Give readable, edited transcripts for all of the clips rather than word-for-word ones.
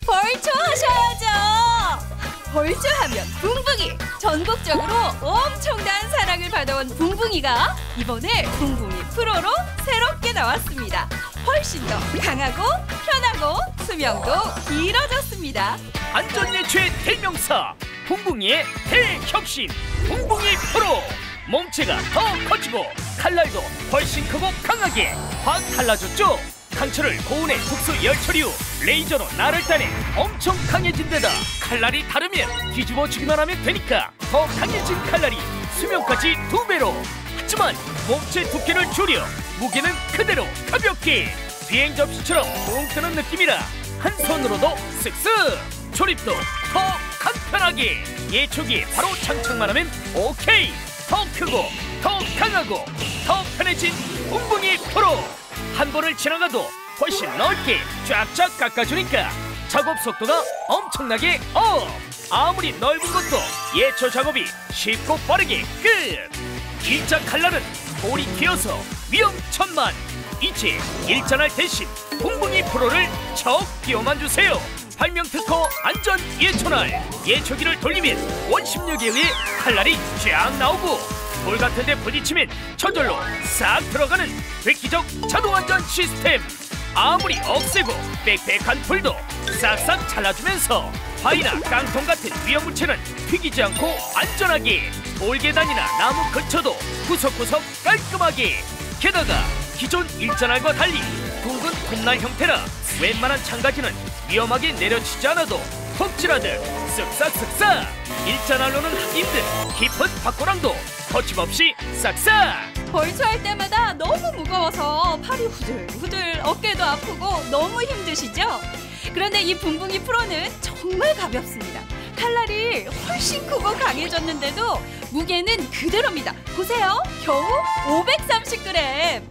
벌초하셔야죠. 벌초하면 붕붕이. 전국적으로 엄청난 사랑을 받아온 붕붕이가 이번에 붕붕이 프로로 새롭게 나왔습니다. 훨씬 더 강하고 편하고 수명도 길어졌습니다. 안전예초의 대명사 붕붕이의 대혁신 붕붕이 프로. 몸체가 더 커지고 칼날도 훨씬 크고 강하게 확 달라졌죠. 강철을 고온의 특수 열처리 후 레이저로 날을 따내 엄청 강해진 데다 칼날이 다르면 뒤집어주기만 하면 되니까 더 강해진 칼날이 수명까지 2배로. 하지만 몸체 두께를 줄여 무게는 그대로 가볍게 비행 접시처럼 붕 뜨는 느낌이라 한 손으로도 쓱쓱. 조립도 더 간편하게. 예초기에 바로 장착만 하면 오케이. 더 크고 더 강하고 더 편해진 붕붕이 프로. 한 번을 지나가도 훨씬 넓게 쫙쫙 깎아주니까 작업 속도가 엄청나게 업. 아무리 넓은 것도 예초 작업이 쉽고 빠르게 끝. 진짜 칼날은 볼이 튀어서 위험천만. 이제 일전할 대신 붕붕이 프로를 척 끼워만 주세요. 발명특허 안전 예초날. 예초기를 돌리면 원심력에 의해 칼날이 쫙 나오고 돌 같은 데 부딪히면 저절로 싹 들어가는 획기적 자동 안전 시스템. 아무리 억세고 빽빽한 돌도 싹싹 잘라주면서 바위나 깡통 같은 위험 물체는 튀기지 않고 안전하게. 돌계단이나 나무 근처도 구석구석 깔끔하게. 게다가 기존 일자날과 달리 둥근 톱날 형태라 웬만한 창가지는 위험하게 내려치지 않아도 톱질하듯 쓱싹쓱싹. 일자날로는 하기 힘든 깊은 밭고랑도 거침없이 싹싹. 벌초할 때마다 너무 무거워서 팔이 후들후들 어깨도 아프고 너무 힘드시죠? 그런데 이 붕붕이 프로는 정말 가볍습니다. 칼날이 훨씬 크고 강해졌는데도 무게는 그대로입니다. 보세요, 겨우 530g.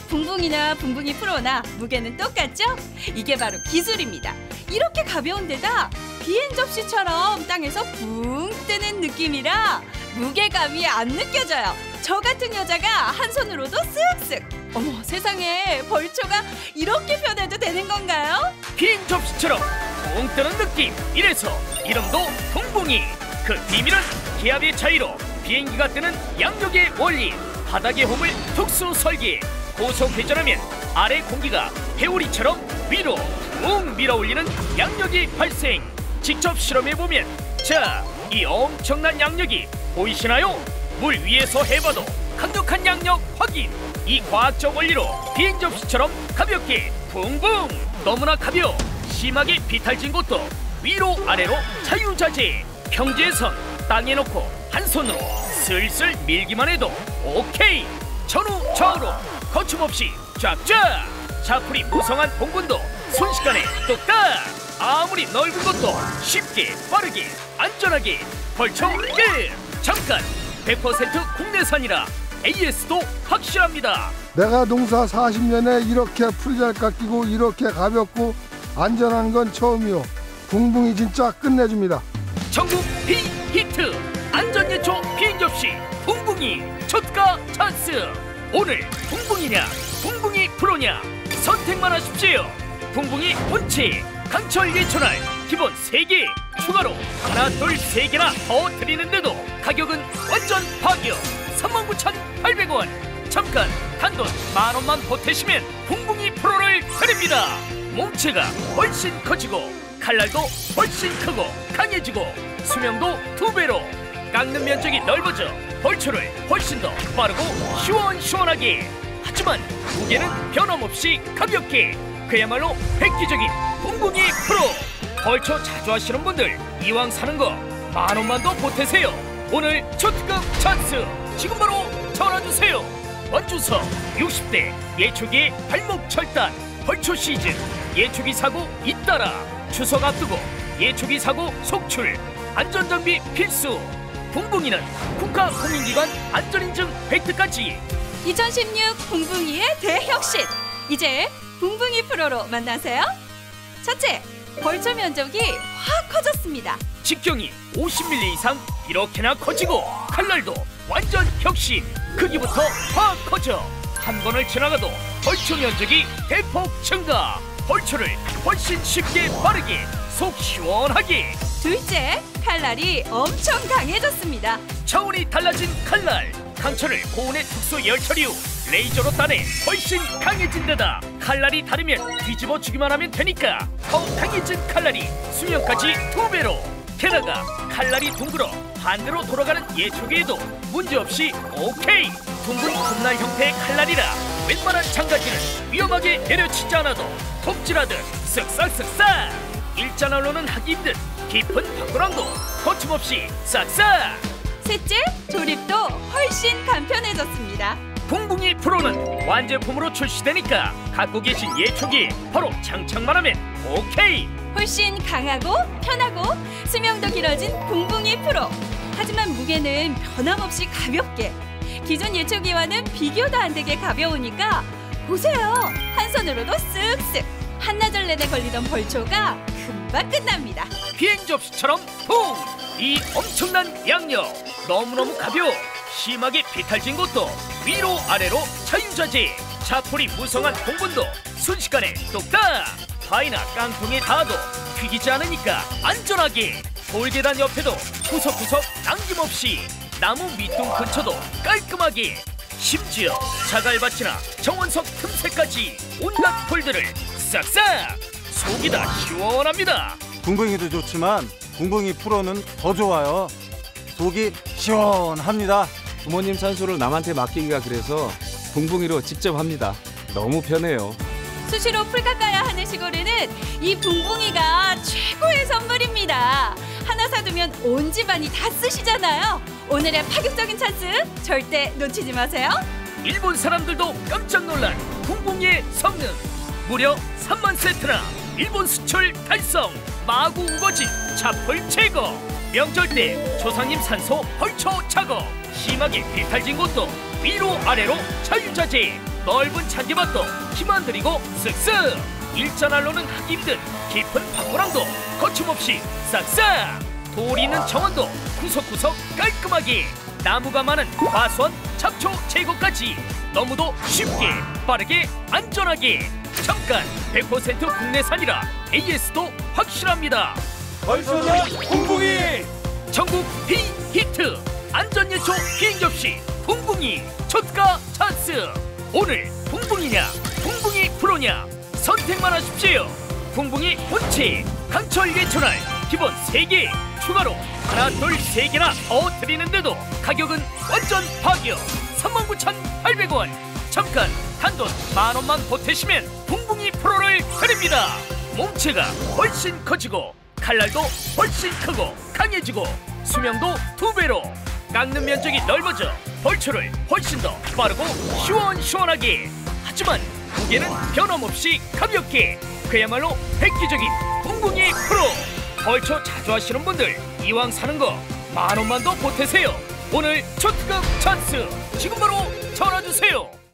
붕붕이나 붕붕이 프로나 무게는 똑같죠? 이게 바로 기술입니다. 이렇게 가벼운 데다 비행 접시처럼 땅에서 붕 뜨는 느낌이라 무게감이 안 느껴져요. 저 같은 여자가 한 손으로도 쓱쓱. 어머 세상에, 벌초가 이렇게 편해도 되는 건가요? 비행 접시처럼 붕 뜨는 느낌. 이래서 이름도 붕붕이. 그 비밀은 기압의 차이로 비행기가 뜨는 양력의 원리. 바닥의 홈을 특수 설계. 고속 회전하면 아래 공기가 회오리처럼 위로 웅 밀어 올리는 양력이 발생. 직접 실험해보면 자, 이 엄청난 양력이 보이시나요? 물 위에서 해봐도 강력한 양력 확인. 이 과학적 원리로 비행 접시처럼 가볍게 붕붕. 너무나 가벼워 심하게 비탈진 곳도 위로 아래로 자유자재. 평지에선 땅에 놓고 한 손으로 슬슬 밀기만 해도 오케이. 전후 좌우로 거침없이 쫙쫙. 자풀이 무성한 봉분도 순식간에 뚝딱. 아무리 넓은 것도 쉽게 빠르게 안전하게 벌초 끝. 잠깐, 100% 국내산이라 AS도 확실합니다. 내가 농사 40년에 이렇게 풀 잘 깎이고 이렇게 가볍고 안전한 건 처음이요. 붕붕이 진짜 끝내줍니다. 전국 비히트 안전예초 비행 접시 붕붕이 초특가 찬스. 오늘 붕붕이냐 붕붕이 프로냐 선택만 하십시오. 붕붕이 본체 강철 예초날 기본 3개 추가로 하나 둘 3개나 더 드리는데도 가격은 완전 파격 39,800원. 잠깐 단돈 10,000원만 보태시면 붕붕이 프로를 드립니다. 몸체가 훨씬 커지고 칼날도 훨씬 크고 강해지고 수명도 2배로. 깎는 면적이 넓어져 벌초를 훨씬 더 빠르고 시원시원하게. 하지만 무게는 변함없이 가볍게. 그야말로 획기적인 붕붕이 프로. 벌초 자주 하시는 분들 이왕 사는 거 10,000원만 더 보태세요. 오늘 초특급 찬스 지금 바로 전화주세요. 원주서 60대 예초기의 발목 절단 벌초 시즌. 예초기 사고 잇따라 추석 앞두고 예초기 사고 속출 안전장비 필수. 붕붕이는 국가공인기관 안전인증 획득까지. 2016 붕붕이의 대혁신. 이제 붕붕이 프로로 만나세요. 첫째, 벌초 면적이 확 커졌습니다. 직경이 50mm 이상 이렇게나 커지고 칼날도 완전 혁신. 크기부터 확 커져 한 번을 지나가도 벌초 면적이 대폭 증가. 벌초를 훨씬 쉽게 빠르게 속 시원하게. 둘째, 칼날이 엄청 강해졌습니다. 차원이 달라진 칼날. 강철을 고온의 특수 열처리 후 레이저로 따내 훨씬 강해진 데다 칼날이 다르면 뒤집어 주기만 하면 되니까 더 강해진 칼날이 수명까지 2배로. 게다가 칼날이 둥글어 반대로 돌아가는 예초기에도 문제없이 오케이. 둥근 톱날 형태의 칼날이라 웬만한 장가지는 위험하게 내려치지 않아도 톱질하듯 쓱싹쓱싹. 일자날로는 하기 힘든 깊은 바구랑도 거침없이 싹싹. 셋째, 조립도 훨씬 간편해졌습니다. 붕붕이 프로는 완제품으로 출시되니까 갖고 계신 예초기 바로 장착만 하면 오케이. 훨씬 강하고 편하고 수명도 길어진 붕붕이 프로. 하지만 무게는 변함없이 가볍게. 기존 예초기와는 비교도 안 되게 가벼우니까 보세요. 한 손으로도 쓱쓱. 한나절 내내 걸리던 벌초가 금방 끝납니다. 비행 접시처럼 붕! 이 엄청난 양력 너무너무 가벼워 심하게 비탈진 곳도 위로 아래로 자유자재. 자폴이 무성한 공분도 순식간에 뚝딱. 바위나 깡통에 닿아도 튀기지 않으니까 안전하게. 돌계단 옆에도 구석구석 남김없이. 나무 밑둥 근처도 깔끔하게. 심지어 자갈밭이나 정원석 틈새까지 온갖 폴들을 싹싹. 속이 다 시원합니다. 붕붕이도 좋지만 붕붕이 프로는 더 좋아요. 속이 시원합니다. 부모님 산소를 남한테 맡기기가 그래서 붕붕이로 직접 합니다. 너무 편해요. 수시로 풀 깎아야 하는 시골에는 이 붕붕이가 최고의 선물입니다. 하나 사두면 온 집안이 다 쓰시잖아요. 오늘의 파격적인 찬스 절대 놓치지 마세요. 일본 사람들도 깜짝 놀란 붕붕이의 성능. 무려 3만 세트나 일본 수출 달성. 마구 우거진 자폴 제거. 명절 때 조상님 산소 벌초 작업. 심하게 비탈진 곳도 위로 아래로 자유자재. 넓은 잔디밭도 힘 안 들이고 쓱쓱. 일자날로는 하기 힘든 깊은 바구랑도 거침없이 싹싹. 돌 있는 정원도 구석구석 깔끔하게. 나무가 많은 과수원 잡초 제거까지 너무도 쉽게 빠르게 안전하게. 잠깐 100% 국내산이라 AS도 확실합니다. 벌초는 붕붕이. 전국 비히트 안전예초 비행 접시 붕붕이 초특가 찬스. 오늘 붕붕이냐 붕붕이 프로냐 선택만 하십시오. 붕붕이 본체 강철 예초날 기본 3개 추가로 하나 둘 3개나 더 드리는데도 가격은 완전 파격 39,800원. 잠깐 단돈 10,000원만 보태시면 붕붕이 프로를 드립니다. 몸체가 훨씬 커지고 칼날도 훨씬 크고 강해지고 수명도 2배로. 깎는 면적이 넓어져 벌초를 훨씬 더 빠르고 시원시원하게. 하지만 무게는 변함없이 가볍게. 그야말로 획기적인 붕붕이 프로. 벌초 자주 하시는 분들 이왕 사는 거 10,000원만 더 보태세요. 오늘 초특급 찬스 지금 바로 전화주세요.